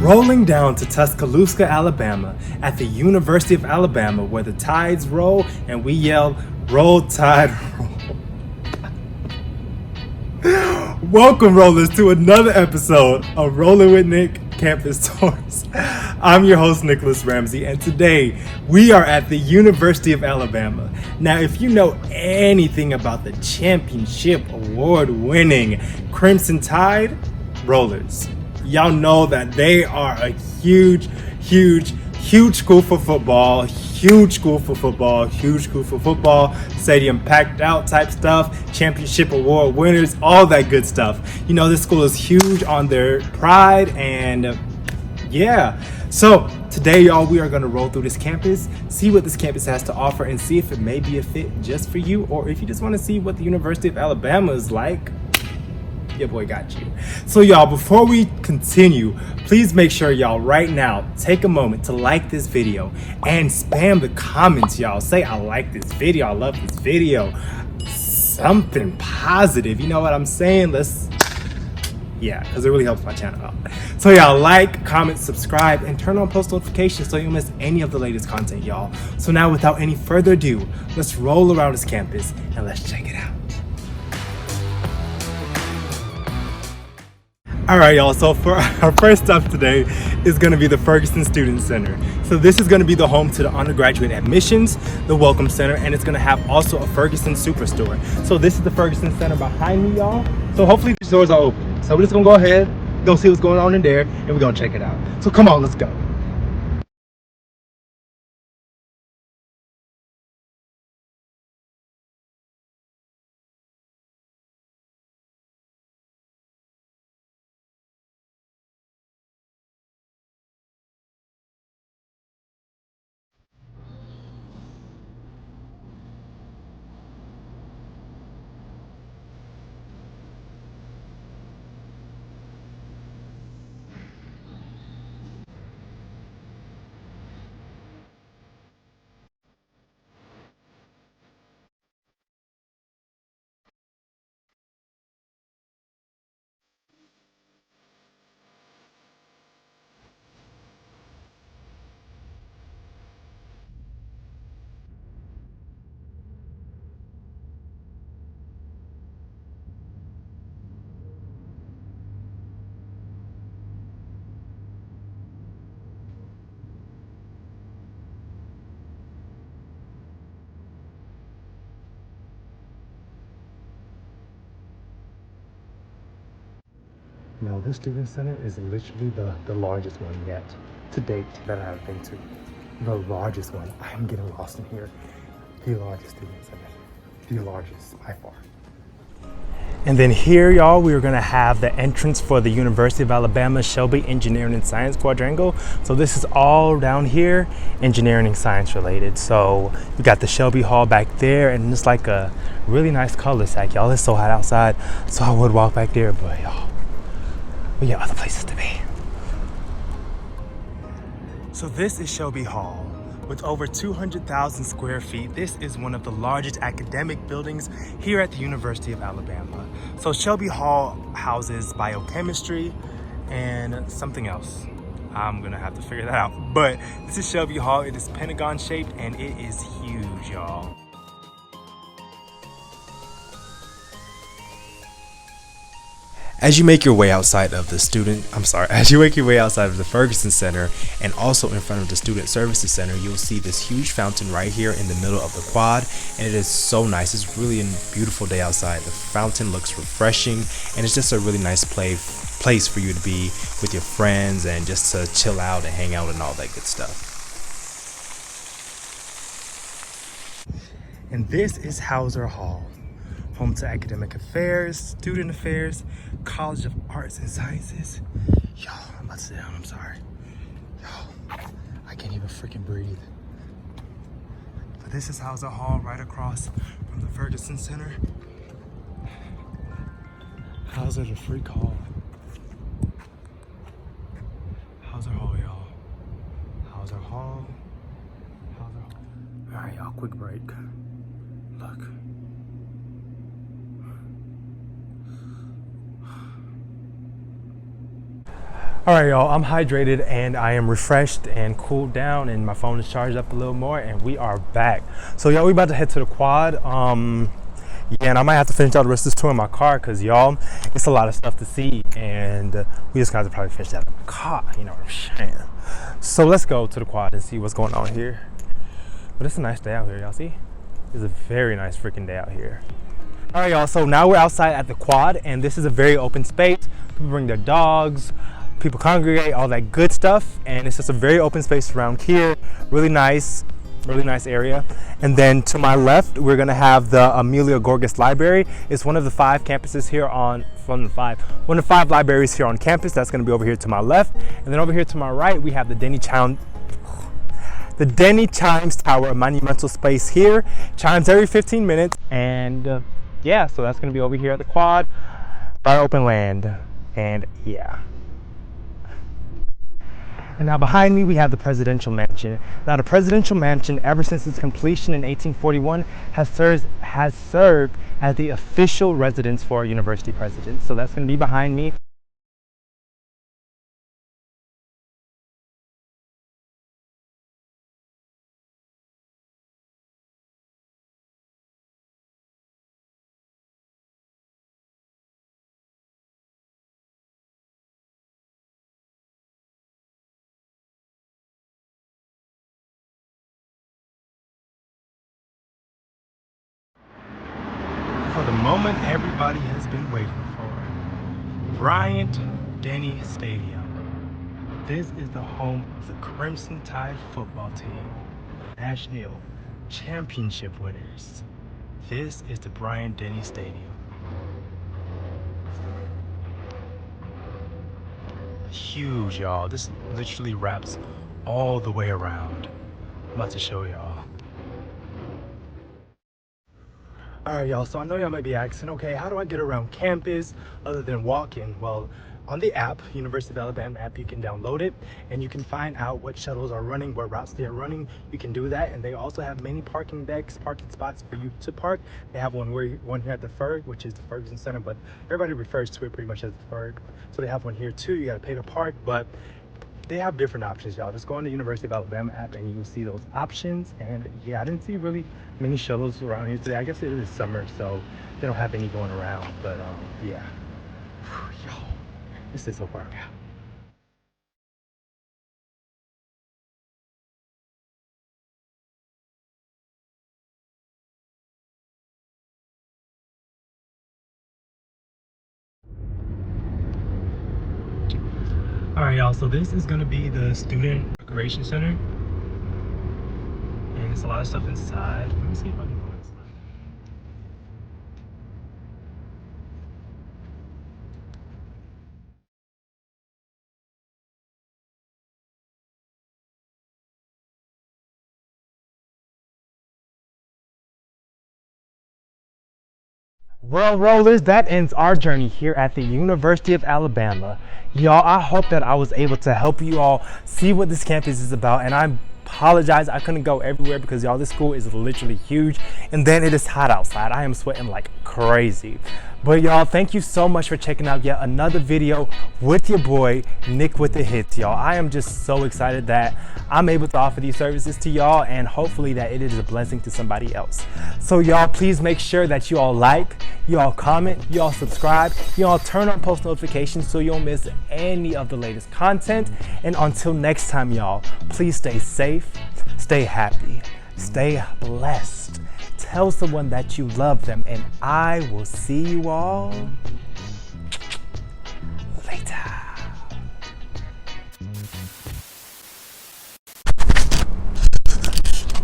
rolling down to Tuscaloosa, Alabama, at the University of Alabama, where the tides roll and we yell, "Roll Tide, roll." Welcome, rollers, to another episode of Rolling with Nick Campus Tours. I'm your host, Nicholas Ramsey, and today we are at the University of Alabama. Now, if you know anything about the championship award-winning Crimson Tide Rollers, y'all know that they are a huge school for football, huge school for football, stadium packed out type stuff, championship award winners, all that good stuff. You know, this school is huge on their pride, and yeah. So today, y'all, we are going to roll through this campus, see what this campus has to offer, and see if it may be a fit just for you, or if you just want to see what the University of Alabama is like. Your boy got you. So y'all, before we continue, please make sure y'all right now take a moment to like this video and spam the comments, y'all. Say, I like this video, I love this video. Something positive, you know what I'm saying? Yeah, because it really helps my channel out. So y'all, like, comment, subscribe, and turn on post notifications so you don't miss any of the latest content, y'all. So now, without any further ado, let's roll around this campus and let's check it out. All right, y'all, so for our first stop today is gonna be the Ferguson Student Center. So this is gonna be the home to the undergraduate admissions, the Welcome Center, and it's gonna have also a Ferguson Superstore. So this is the Ferguson Center behind me, y'all. So hopefully these doors are open. So we're just gonna go ahead, go see what's going on in there, and we're gonna check it out. So come on, let's go. Now, this student center is literally the largest one yet to date that I've been to. The largest one. I am getting lost in here. The largest student center. The largest by far. And then here, y'all, we are gonna have the entrance for the University of Alabama Shelby Engineering and Science Quadrangle. So this is all down here, engineering and science related. So we got the Shelby Hall back there, and it's like a really nice cul-de-sac, y'all. It's so hot outside, so I would walk back there, but y'all, we got other places to be. So this is Shelby Hall. With over 200,000 square feet, this is one of the largest academic buildings here at the University of Alabama. So Shelby Hall houses biochemistry and something else. I'm gonna have to figure that out. But this is Shelby Hall. It is pentagon shaped and it is huge, y'all. As you make your way outside of the Ferguson Center and also in front of the Student Services Center, you'll see this huge fountain right here in the middle of the quad, and it is so nice. It's really a beautiful day outside. The fountain looks refreshing, and it's just a really nice place for you to be with your friends and just to chill out and hang out and all that good stuff. And this is Hauser Hall, home to academic affairs, student affairs, College of Arts and Sciences. Yo, I'm about to sit down, I'm sorry. Yo, I can't even freaking breathe. But this is Hauser Hall right across from the Ferguson Center. Hauser the freak hall. Hauser Hall, y'all. Hauser Hall. Hauser Hall. All right, y'all, quick break. Look. All right, y'all, I'm hydrated and I am refreshed and cooled down, and my phone is charged up a little more, and we are back. So y'all, we about to head to the quad. Yeah, and I might have to finish out the rest of this tour in my car because y'all, it's a lot of stuff to see, and we just got to probably finish that in the car, you know what I'm saying? So let's go to the quad and see what's going on here. But it's a nice day out here, y'all see? It's a very nice freaking day out here. All right, y'all, so now we're outside at the quad, and this is a very open space. People bring their dogs, people congregate, all that good stuff, and it's just a very open space around here. Really nice area. And then to my left, we're gonna have the Amelia Gorgas Library. It's one of the five campuses here on, one of the five libraries here on campus. That's gonna be over here to my left. And then over here to my right, we have the Denny Chimes Tower, a monumental space here. Chimes every 15 minutes. And yeah, so that's gonna be over here at the quad, by open land, and yeah. And now behind me, we have the Presidential Mansion. Now the Presidential Mansion, ever since its completion in 1841, has served as the official residence for a university president. So that's gonna be behind me. For the moment everybody has been waiting for. Bryant-Denny Stadium. This is the home of the Crimson Tide football team. National championship winners. This is the Bryant-Denny Stadium. Huge, y'all. This literally wraps all the way around. I'm about to show y'all. All right, y'all, so I know y'all might be asking, okay, how do I get around campus other than walking? Well, on the app, University of Alabama app, you can download it and you can find out what shuttles are running, what routes they are running. You can do that, and they also have many parking decks, parking spots for you to park. They have one here at the Ferg, which is the Ferguson Center, but everybody refers to it pretty much as the Ferg. So they have one here too. You gotta pay to park, but they have different options, y'all. Just go on the University of Alabama app and you will see those options. And yeah, I didn't see really many shuttles around here today. I guess it is summer, so they don't have any going around, but yeah. Yo, this is a workout. All right, y'all, so this is gonna be the Student Recreation Center. And it's a lot of stuff inside. Let me see if I can go inside. Well, rollers, that ends our journey here at the University of Alabama. Y'all, I hope that I was able to help you all see what this campus is about, and I apologize I couldn't go everywhere because y'all, this school is literally huge, and then it is hot outside. I am sweating like crazy. But y'all, thank you so much for checking out yet another video with your boy Nick with the hits, y'all. I am just so excited that I'm able to offer these services to y'all, and hopefully that it is a blessing to somebody else. So y'all, please make sure that you all like, you all comment, you all subscribe, you all turn on post notifications so you don't miss any of the latest content. And until next time, y'all, please stay safe, stay happy, stay blessed. Tell someone that you love them, and I will see you all later.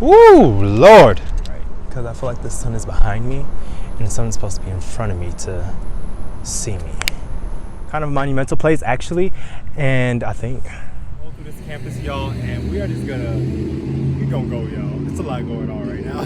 Ooh, Lord. Right, because I feel like the sun is behind me and the sun is supposed to be in front of me to see me. Kind of a monumental place, actually, and I think go through this campus, y'all, and we are just gonna go, y'all. It's a lot going on right now.